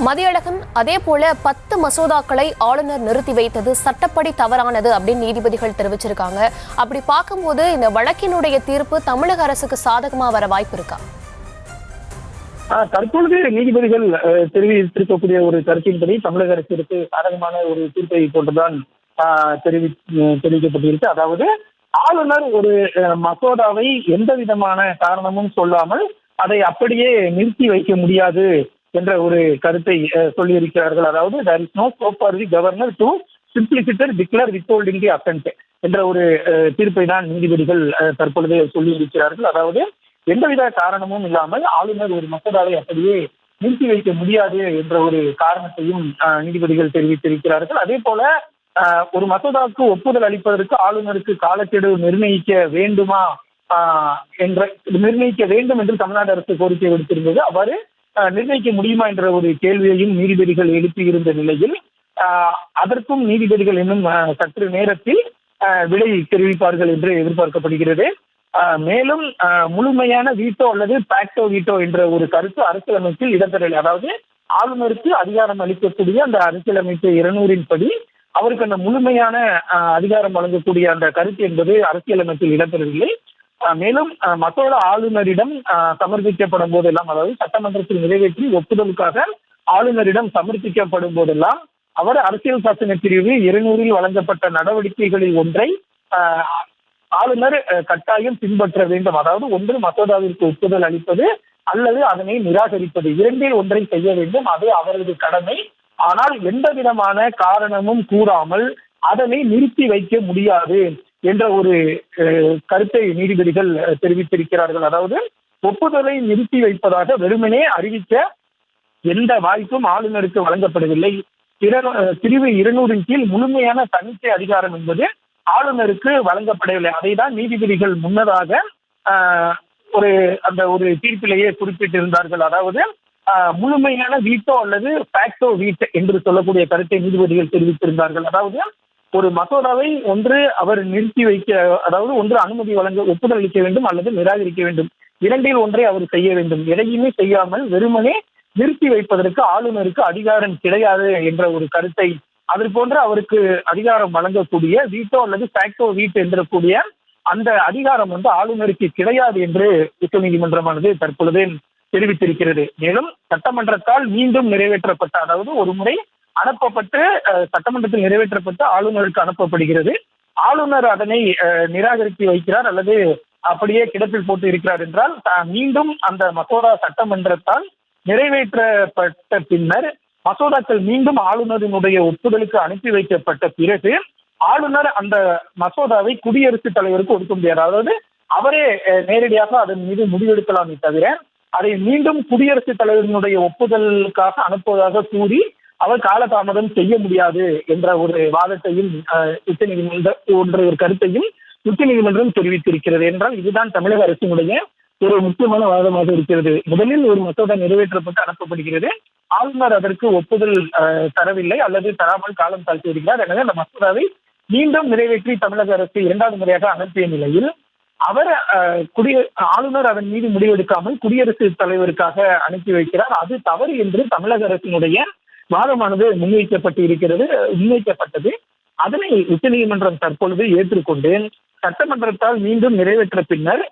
மதியழகன், அதே போல 10 மசோதாக்களை ஆளுநர் நிறுத்தி வைத்தது சட்டப்படி தவறானது அப்படின்னு நீதிபதிகள் தெரிவிச்சிருக்காங்க. அப்படி பார்க்கும்போது இந்த வழக்கினுடைய தீர்ப்பு தமிழக அரசுக்கு சாதகமா வர வாய்ப்பு இருக்கா? தற்பொழுது நீதிபதிகள் தெரிவித்திருக்கக்கூடிய ஒரு கருத்தின்படி தமிழக அரசிற்கு சாதகமான ஒரு தீர்ப்பை போன்றுதான் தெரிவிக்கப்பட்டிருக்கு. அதாவது ஆளுநர் ஒரு மசோதாவை எந்த விதமான காரணமும் சொல்லாமல் அதை அப்படியே நிறுத்தி வைக்க முடியாது என்ற ஒரு கருத்தை சொல்லியிருக்கிறார்கள். அதாவது there is no scope for the governor to simpliciter declare withholding the assent என்ற ஒரு தீர்ப்பை தான் நீதிபதிகள் தற்பொழுது சொல்லியிருக்கிறார்கள். அதாவது எந்தவித காரணமும் இல்லாமல் ஆளுநர் ஒரு மசோதாவை அப்படியே நிறுத்தி வைக்க முடியாது என்ற ஒரு காரணத்தையும் நீதிபதிகள் தெரிவித்திருக்கிறார்கள். அதே போல ஒரு மசோதாவுக்கு ஒப்புதல் அளிப்பதற்கு ஆளுநருக்கு காலக்கெடு நிர்ணயிக்க வேண்டுமா நிர்ணயிக்க வேண்டும் என்று தமிழ்நாடு அரசு கோரிக்கை விடுத்திருந்தது. அவ்வாறு நிர்ணயிக்க முடியுமா என்ற ஒரு கேள்வியையும் நீதிபதிகள் எழுப்பியிருந்த நிலையில் அதற்கும் நீதிபதிகள் இன்னும் சற்று நேரத்தில் விடை தெரிவிப்பார்கள் என்று எதிர்பார்க்கப்படுகிறது. மேலும் முழுமையான வீட்டோ அல்லது பாக்டோ வீட்டோ என்ற ஒரு கருத்து அரசியலமைப்பில் இடம்பெறவில்லை. அதாவது ஆளுநருக்கு அதிகாரம் அளிக்கக்கூடிய அந்த அரசியலமைப்பு 200 படி அவருக்கு அந்த முழுமையான அதிகாரம் வழங்கக்கூடிய அந்த கருத்து என்பது அரசியலமைப்பில் இடம்பெறவில்லை. மேலும் மசோதா ஆளுநரிடம் சமர்ப்பிக்கப்படும் போதெல்லாம், அதாவது சட்டமன்றத்தில் நிறைவேற்றி ஒப்புதலுக்காக ஆளுநரிடம் சமர்ப்பிக்கப்படும் போதெல்லாம் அவர் அரசியல் சாசன பிரிவு 200 வழங்கப்பட்ட நடவடிக்கைகளில் ஒன்றை ஆளுநர் கட்டாயம் பின்பற்ற வேண்டும். அதாவது ஒன்று மசோதாவிற்கு ஒப்புதல் அளிப்பது அல்லது அதனை நிராகரிப்பது, இரண்டில் ஒன்றை செய்ய வேண்டும். அது அவரது கடமை. ஆனால் எந்த விதமான காரணமும் கூறாமல் அதனை நிறுத்தி வைக்க முடியாது என்ற ஒரு கருத்தை நீதிபதிகள் தெரிவித்திருக்கிறார்கள். அதாவது ஒப்புதலை நிறுத்தி வைப்பதாக வெறுமனே அறிவிக்க எந்த வாய்ப்பும் ஆளுநருக்கு வழங்கப்படவில்லை. பிரிவு 200 கீழ் முழுமையான தணிக்கை அதிகாரம் என்பது ஆளுநருக்கு வழங்கப்படவில்லை. அதை தான் நீதிபதிகள் முன்னதாக ஒரு தீர்ப்பிலேயே குறிப்பிட்டிருந்தார்கள். அதாவது முழுமையான வீட்டோ அல்லது பாக்டோ வீட் என்று சொல்லக்கூடிய கருத்தை நீதிபதிகள் தெரிவித்திருந்தார்கள். அதாவது ஒரு மசோதாவை ஒன்று அவர் நிறுத்தி வைக்க, அதாவது ஒன்று அனுமதி வழங்க ஒப்புதல் அளிக்க வேண்டும் அல்லது நிராகரிக்க வேண்டும், இரண்டில் ஒன்றை அவர் செய்ய வேண்டும். எதையுமே செய்யாமல் வெறுமனே நிறுத்தி வைப்பதற்கு ஆளுநருக்கு அதிகாரம் கிடையாது என்ற ஒரு கருத்தை, அது போன்ற அவருக்கு அதிகாரம் வழங்கக்கூடிய வீட்டோ அல்லது பாக்டோ வீட் என்றக்கூடிய அந்த அதிகாரம் ஆளுநருக்கு கிடையாது என்று உச்சநீதிமன்றமானது தற்பொழுது தெரிவித்திருக்கிறது. மேலும் சட்டமன்றத்தால் மீண்டும் நிறைவேற்றப்பட்ட, அதாவது ஒரு முறை அனுப்பப்பட்டு சட்டமன்றத்தில் நிறைவேற்றப்பட்டு ஆளுநருக்கு அனுப்பப்படுகிறது. ஆளுநர் அதனை நிராகரித்து வைக்கிறார் அல்லது அப்படியே கிடப்பில் போட்டு இருக்கிறார் என்றால் மீண்டும் அந்த மசோதா சட்டமன்றத்தால் நிறைவேற்றப்பட்ட பின்னர் மசோதாக்கள் மீண்டும் ஆளுநரினுடைய ஒப்புதலுக்கு அனுப்பி வைக்கப்பட்ட பிறகு ஆளுநர் அந்த மசோதாவை குடியரசுத் தலைவருக்கு ஒதுக்க முடியாது. அதாவது அவரே நேரடியாக அதன் மீது முடிவெடுக்கலாமே தவிர அதை மீண்டும் குடியரசுத் தலைவரினுடைய ஒப்புதலுக்காக அனுப்புவதாக கூறி அவர் காலதாமதம் செய்ய முடியாது என்ற ஒரு வாதத்தையும் ஒரு கருத்தையும் உச்சநீதிமன்றம் தெரிவித்திருக்கிறது. என்றால் இதுதான் தமிழக அரசினுடைய ஒரு முக்கியமான வாதமாக இருக்கிறது. முதலில் ஒரு மசோதா நிறைவேற்றப்பட்டு அனுப்பப்படுகிறது, ஆளுநர் அதற்கு ஒப்புதல் தரவில்லை அல்லது தராமல் காலம் தாழ்த்தி வருகிறார். எனவே அந்த மசோதாவை மீண்டும் நிறைவேற்றி தமிழக அரசு 2வது முறையாக அனுப்பிய நிலையில் அவர் ஆளுநர் அதன் மீது முடிவெடுக்காமல் குடியரசுத் தலைவருக்காக அனுப்பி வைக்கிறார். அது தவறு என்று தமிழக அரசினுடைய வாதமானது முன்வைக்கப்பட்டது. அதனை உச்சநீதிமன்றம் தற்பொழுது ஏற்றுக்கொண்டு சட்டமன்றத்தால் மீண்டும் நிறைவேற்ற பின்னர்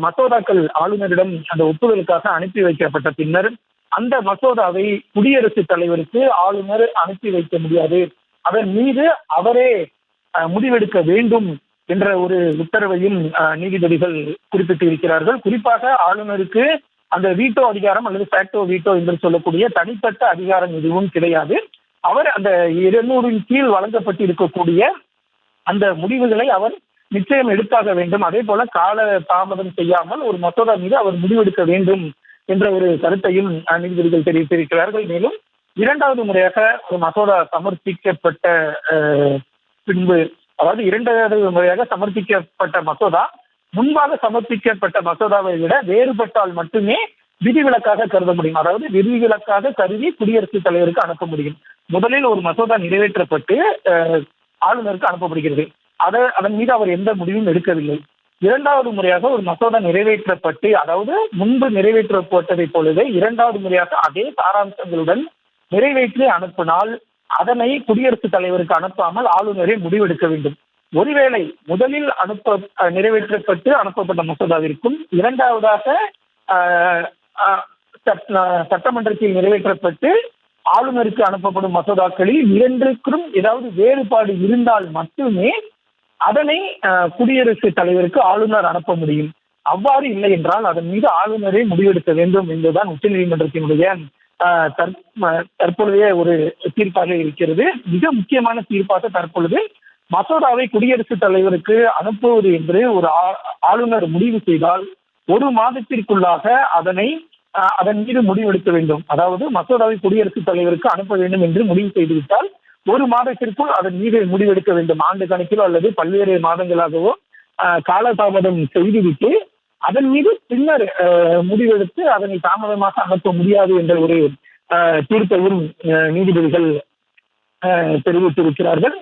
மசோதாக்கள் ஆளுநரிடம் அந்த ஒப்புதலுக்காக அனுப்பி வைக்கப்பட்ட பின்னர் அந்த மசோதாவை குடியரசுத் தலைவருக்கு ஆளுநர் அனுப்பி வைக்க முடியாது, அதன் மீது அவரே முடிவெடுக்க வேண்டும் என்ற ஒரு உத்தரவையும் நீதிபதிகள் குறிப்பிட்டு இருக்கிறார்கள். குறிப்பாக ஆளுநருக்கு அந்த வீட்டோ அதிகாரம் அல்லது பாக்டோ வீட்டோ என்று சொல்லக்கூடிய தனிப்பட்ட அதிகாரம் எதுவும் கிடையாது. அவர் அந்த 200 கீழ் வழங்கப்பட்டு இருக்கக்கூடிய அந்த முடிவுகளை அவர் நிச்சயம் எடுத்தாக வேண்டும். அதே போல கால தாமதம் செய்யாமல் ஒரு மசோதா மீது அவர் முடிவெடுக்க வேண்டும் என்ற ஒரு கருத்தையும் நீதிபதிகள் தெரிவித்திருக்கிறார்கள். மேலும் 2வது முறையாக ஒரு மசோதா சமர்ப்பிக்கப்பட்ட பின்பு, அதாவது 2வது முறையாக சமர்ப்பிக்கப்பட்ட மசோதா முன்பாக சமர்ப்பிக்கப்பட்ட மசோதாவை விட வேறுபட்டால் மட்டுமே விதிவிலக்காக கருத முடியும். அதாவது விதிவிலக்காக கருதி குடியரசுத் தலைவருக்கு அனுப்ப முடியும். முதலில் ஒரு மசோதா நிறைவேற்றப்பட்டு ஆளுநருக்கு அனுப்பப்படுகிறது, அதன் மீது அவர் எந்த முடிவும் எடுக்கவில்லை. 2வது முறையாக ஒரு மசோதா நிறைவேற்றப்பட்டு, அதாவது முன்பு நிறைவேற்றப்பட்டதை போலவே 2வது முறையாக அதே சாராம்சங்களுடன் நிறைவேற்றி அனுப்பினால் அதனை குடியரசுத் தலைவருக்கு அனுப்பாமல் ஆளுநரே முடிவெடுக்க வேண்டும். ஒருவேளை முதலில் நிறைவேற்றப்பட்டு அனுப்பப்பட்ட மசோதாவிற்கும் இரண்டாவதாக ஆஹ், ஆஹ், சட்டமன்றத்தில் நிறைவேற்றப்பட்டு ஆளுநருக்கு அனுப்பப்படும் மசோதாக்களில் இரண்டுக்கும் ஏதாவது வேறுபாடு இருந்தால் மட்டுமே அதனை குடியரசுத் தலைவருக்கு ஆளுநர் அனுப்ப முடியும். அவ்வாறு இல்லை என்றால் அதன் மீது ஆளுநரே முடிவெடுக்க வேண்டும் என்பதுதான் உச்சநீதிமன்றத்தினுடைய தற்பொழுதைய ஒரு தீர்ப்பாக இருக்கிறது. மிக முக்கியமான தீர்ப்பாக தற்பொழுது மசோதாவை குடியரசுத் தலைவருக்கு அனுப்புவது என்று ஒரு ஆளுநர் முடிவு செய்தால் 1 மாதத்திற்குள்ளாக அதன் மீது முடிவெடுக்க வேண்டும். அதாவது மசோதாவை குடியரசுத் தலைவருக்கு அனுப்ப வேண்டும் என்று முடிவு செய்துவிட்டால் 1 மாதத்திற்குள் அதன் மீது முடிவெடுக்க வேண்டும். ஆண்டு கணக்கிலோ அல்லது பல்வேறு மாதங்களாகவோ காலதாமதம் செய்துவிட்டு அதன் மீது பின்னர் முடிவெடுத்து அதனை தாமதமாக அனுப்ப முடியாது என்ற ஒரு தீர்ப்பையும் நீதிபதிகள் தெரிவித்திருக்கிறார்கள்.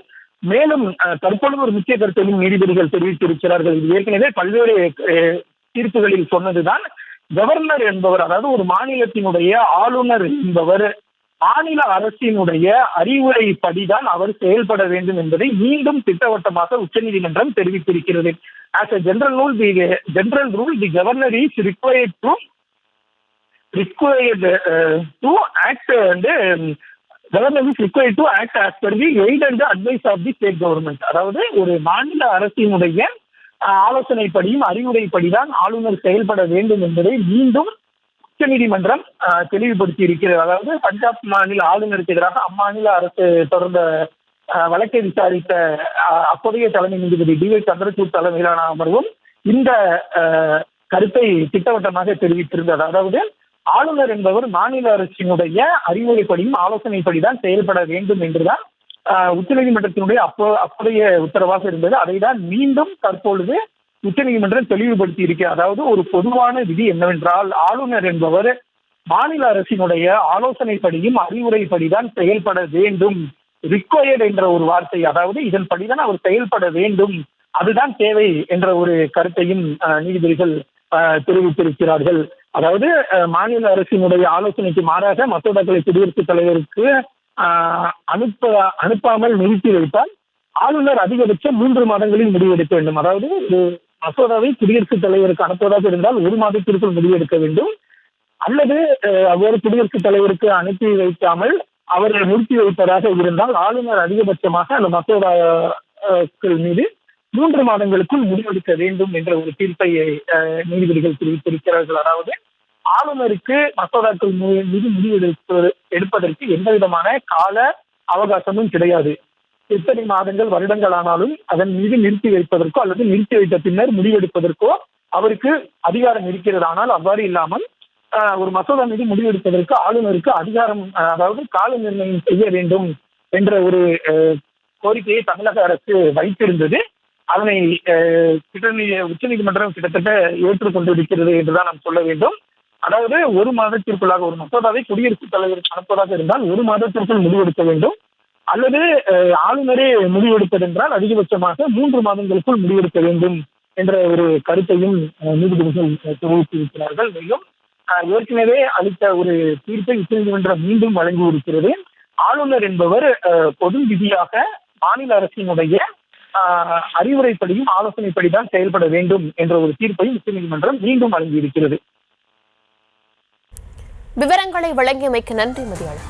மேலும் தற்பொழுது ஒரு முக்கிய கருத்தையும் நீதிபதிகள் தெரிவித்திருக்கிறார்கள். இது ஏற்கனவே பல்வேறு தீர்ப்புகளில் சொன்னதுதான். கவர்னர் என்பவர், அதாவது ஒரு மாநிலத்தினுடைய ஆளுநர் என்பவர் மாநில அரசினுடைய அறிவுரைப்படிதான் அவர் செயல்பட வேண்டும் என்பதை மீண்டும் திட்டவட்டமாக உச்சநீதிமன்றம் தெரிவித்திருக்கிறது. As a general rule, the governor is required to act and governor is required to act as per the aid and the advice of the state government. அதாவது ஒரு மாநில அரசினுடைய ஆலோசனைப்படியும் அறிவுரைப்படிதான் ஆளுநர் செயல்பட வேண்டும் என்பதை மீண்டும் உச்சநீதிமன்றம் தெளிவுபடுத்தி இருக்கிறது. அதாவது பஞ்சாப் மாநில ஆளுநருக்கு எதிராக அம்மாநில அரசு தொடர்ந்த வழக்கை விசாரித்த அப்போதைய தலைமை நீதிபதி டி.ஒய். சந்திரசூட் தலைமையிலான அமர்வும் இந்த கருத்தை திட்டவட்டமாக தெரிவித்திருந்தது. அதாவது ஆளுநர் என்பவர் மாநில அரசினுடைய அறிவுரைப்படியும் ஆலோசனைப்படிதான் செயல்பட வேண்டும் என்றுதான் உச்சநீதிமன்றத்தினுடைய அப்போதைய உத்தரவாக இருந்தது. அதை தான் மீண்டும் தற்பொழுது உச்சநீதிமன்றம் தெளிவுபடுத்தி இருக்கிறது. அதாவது ஒரு பொதுவான விதி என்னவென்றால் ஆளுநர் என்பவர் மாநில அரசினுடைய ஆலோசனைப்படியும் அறிவுரைப்படிதான் செயல்பட வேண்டும். ரிக்வயர்ட் என்ற ஒரு வார்த்தை, அதாவது இதன்படிதான் அவர் செயல்பட வேண்டும், அதுதான் தேவை என்ற ஒரு கருத்தையும் நீதிபதிகள் தெரிவித்திருக்கிறார்கள். அதாவது மாநில அரசினுடைய ஆலோசனைக்கு மாறாக மசோதாக்களை குடியரசுத் தலைவருக்கு அனுப்பாமல் நிறுத்தி வைத்தால் ஆளுநர் அதிகபட்சம் 3 மாதங்களில் முடிவெடுக்க வேண்டும். அதாவது ஒரு மசோதாவை குடியரசுத் தலைவருக்கு அனுப்புவதாக இருந்தால் 1 மாதத்திற்குள் முடிவெடுக்க வேண்டும். அல்லது அவ்வாறு குடியரசுத் தலைவருக்கு அனுப்பி வைக்காமல் அவர் நிறுத்தி வைப்பதாக இருந்தால் ஆளுநர் அதிகபட்சமாக அந்த மசோதாக்கள் மீது 3 மாதங்களுக்குள் முடிவெடுக்க வேண்டும் என்ற ஒரு தீர்ப்பை நீதிபதிகள் தெரிவித்திருக்கிறார்கள். அதாவது ஆளுநருக்கு மசோதாக்கள் மீது எடுப்பதற்கு எந்த விதமான கால அவகாசமும் கிடையாது. எத்தனை மாதங்கள் வருடங்கள் ஆனாலும் அதன் மீது நிறுத்தி வைப்பதற்கோ அல்லது நிறுத்தி வைத்த பின்னர் முடிவெடுப்பதற்கோ அவருக்கு அதிகாரம் இருக்கிறது. ஆனால் அவ்வாறு இல்லாமல் ஒரு மசோதா மீது முடிவெடுப்பதற்கு ஆளுநருக்கு அதிகாரம், அதாவது கால நிர்ணயம் செய்ய வேண்டும் என்ற ஒரு கோரிக்கையை தமிழக அரசு வைத்திருந்தது. அதனை உச்சநீதிமன்றம் கிட்டத்தட்ட ஏற்றுக்கொண்டிருக்கிறது என்றுதான் நாம் சொல்ல வேண்டும். அதாவது 1 மாதத்திற்குள்ளாக ஒரு மசோதாவை குடியரசுத் தலைவருக்கு அனுப்புவதாக இருந்தால் 1 மாதத்திற்குள் முடிவெடுக்க வேண்டும். அல்லது ஆளுநரே முடிவெடுப்பதென்றால் அதிகபட்சமாக 3 மாதங்களுக்குள் முடிவெடுக்க வேண்டும் என்ற ஒரு கருத்தையும் நீதிபதிகள் தெரிவித்திருக்கிறார்கள். மேலும் ஏற்கனவே அளித்த ஒரு தீர்ப்பை உச்சநீதிமன்றம் மீண்டும் வழங்கியிருக்கிறது. ஆளுநர் என்பவர் பொது விதியாக மாநில அரசினுடைய அறிவுரைப்படியும் ஆலோசனைப்படிதான் செயல்பட வேண்டும் என்ற ஒரு தீர்ப்பையும் உச்சநீதிமன்றம் மீண்டும் வழங்கியிருக்கிறது. விவரங்களை வழங்கியமைக்கு நன்றி மதியாளர்.